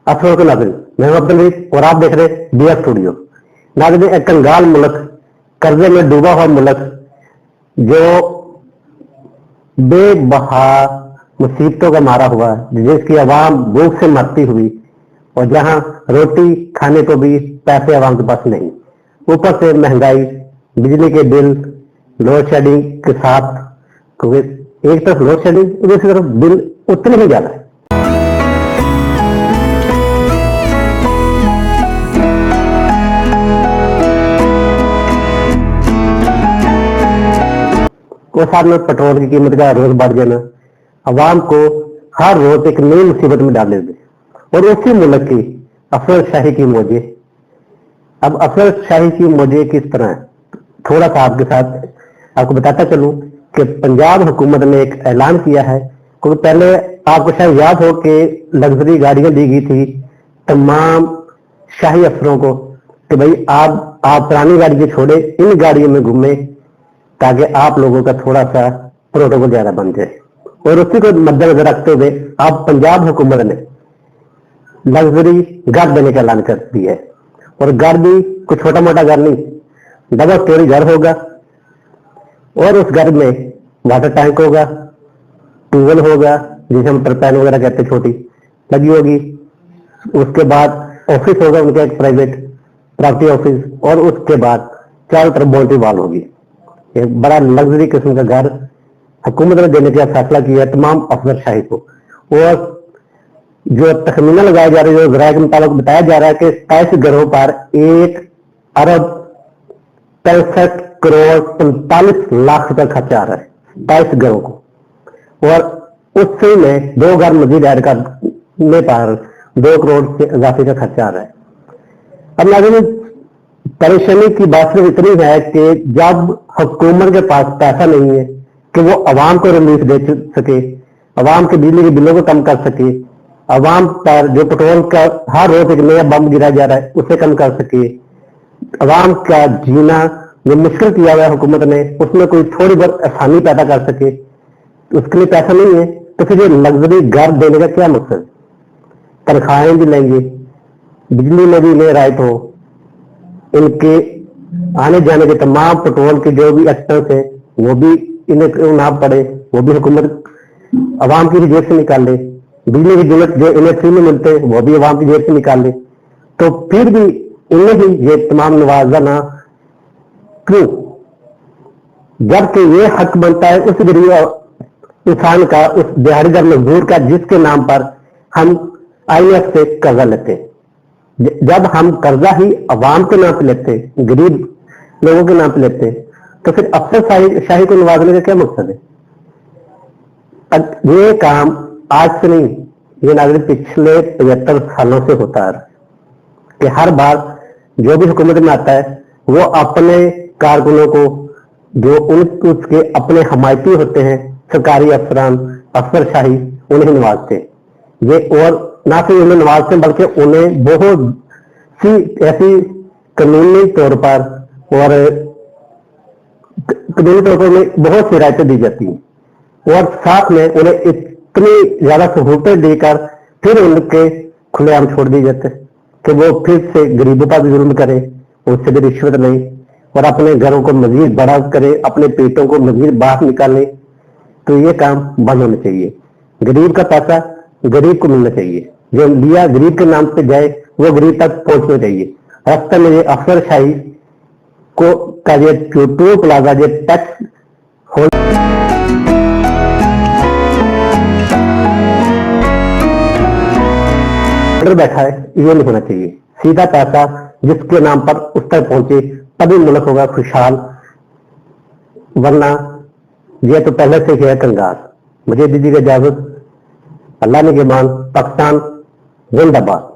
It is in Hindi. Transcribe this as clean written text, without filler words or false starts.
अस्सलाम वालेकुम नाज़रीन, मैं हूं अब्दुल रईस और आप देख रहे हैं BF स्टूडियो। नाज़रीन, एक कंगाल मुल्क, कर्जे में डूबा हुआ मुल्क, जो बेबहा मुसीबतों का मारा हुआ है, जिसकी आवाम भूख से मरती हुई और जहां रोटी खाने को भी पैसे आवाम के पास नहीं, ऊपर से महंगाई, बिजली के बिल, लोड शेडिंग के साथ, क्योंकि एक तरफ लोड शेडिंग, दूसरी तरफ बिल उतने ही ज्यादा है। और साथ में पेट्रोल की कीमत का रोज बढ़ जाना अवाम को हर रोज एक नई मुसीबत में डाल देते। और उसी मुल्क की अफसरशाही की मौजे, अब अफसरशाही की मौजे किस तरह है, थोड़ा सा आपके साथ आपको बताता चलूं कि पंजाब हुकूमत ने एक ऐलान किया है। क्योंकि पहले आपको शायद याद हो कि लग्जरी गाड़ियां दी गई थी तमाम शाही अफसरों को कि भाई आप पुरानी गाड़ियां छोड़े, इन गाड़ियों में घूमे ताकि आप लोगों का थोड़ा सा प्रोटोकॉल ज्यादा बन जाए। और उसी को मद्देनजर रखते हुए अब पंजाब हुकूमत ने लग्जरी घर देने का ऐलान कर दिया है। और घर भी कोई छोटा मोटा घर नहीं, डबल स्टोरी घर होगा और उस घर में वाटर टैंक होगा, ट्यूबवेल होगा जिसे हम टरपैन वगैरह कहते हैं, छोटी लगी होगी। उसके बाद ऑफिस होगा उनका, एक प्राइवेट प्रॉपर्टी ऑफिस, और उसके बाद चारों तरफ बाउंड्री वॉल होगी। एक बड़ा लग्जरी किस्म का घर हुकूमत ने देने का फैसला किया तमाम अफसरशाही को। और जो तखमीना लगाया जा रहा है, जो जराये के मुताबिक बताया जा रहा है कि 27 घरों पर 1 अरब 63 करोड़ 45 लाख रुपए खर्चा आ रहा है 27 घरों को। और उससे में 2 घर मजीद ऐड करने पर 2 करोड़ से इजाफे का खर्चा आ रहा है। अब नाज़रीन, परेशानी की बात सिर्फ इतनी है कि जब हुकूमत के पास पैसा नहीं है कि वो अवाम को रिलीफ दे सके, अवाम के बिजली के बिलों को कम कर सके, अवाम पर जो पेट्रोल का हर रोज एक नया बम गिरा जा रहा है उसे कम कर सके, अवाम का जीना जो मुश्किल किया हुआ है हुकूमत ने उसमें कोई थोड़ी बहुत आसानी पैदा कर सके, उसके लिए पैसा नहीं है। तो फिर ये लग्जरी घर देने का क्या मकसद? तनख्वाहें भी लेंगे, बिजली में भी इन्हें राइट हो, इनके आने जाने के तमाम पेट्रोल के जो भी एक्सपेंस है वो भी इन्हें ना पड़े, वो भी हुकूमत अवाम की जेब से निकाल ले, बिजली की यूनिट जो इन्हें फ्री में मिलते हैं वो भी अवाम की जेब से निकाल ले, तो फिर भी इन्हें ही ये तमाम नवाजना क्यों? जबकि ये हक बनता है उस गरीब इंसान का, उस दिहाड़ीदार मजदूर का, जिसके नाम पर हम IMF से कर्जा लेते हैं। जब हम कर्जा ही अवाम के नाम पे लेते, गरीब लोगों के नाम पे लेते, तो फिर अफसरशाही को नवाजने का क्या मकसद है? ये काम आज से नहीं, ये नागरिक पिछले 75 सालों से होता है कि हर बार जो भी हुकूमत में आता है वो अपने कारकुनों को, जो उसके अपने हमायती होते हैं, सरकारी अफसरान, अफसरशाही, उन्हें नवाजते हैं। ये और ना सिर्फ उन्हें नवाजते हैं बल्कि उन्हें बहुत सी ऐसी कानूनी तौर पर और कानूनी तौर पर उन्हें बहुत सी रियायतें दी जाती हैं और साथ में उन्हें इतनी ज्यादा सहूलतें देकर फिर उनके खुलेआम छोड़ दिए जाते हैं कि वो फिर से गरीबों पर भी जुल्म करे, उससे भी रिश्वत नहीं और अपने घरों को मजीद बड़ा करे, अपने पेटों को मजीद बाहर निकाले। तो ये काम बंद होना चाहिए। गरीब का पैसा गरीब को मिलना चाहिए, जो लिया गरीब के नाम पे जाए वो गरीब तक पहुंचना चाहिए। रास्ते में ये अफसरशाही को का ये टूल प्लाजा, ये टैक्स बैठा है, ये नहीं होना चाहिए। सीधा पैसा जिसके नाम पर उस तक पहुंचे तभी मुल्क होगा खुशहाल, वरना ये तो पहले से ही है कंगाल। मुझे दीजिएगा इजाजत। अल्लाह ने के मान। पाकिस्तान जिंदाबाद।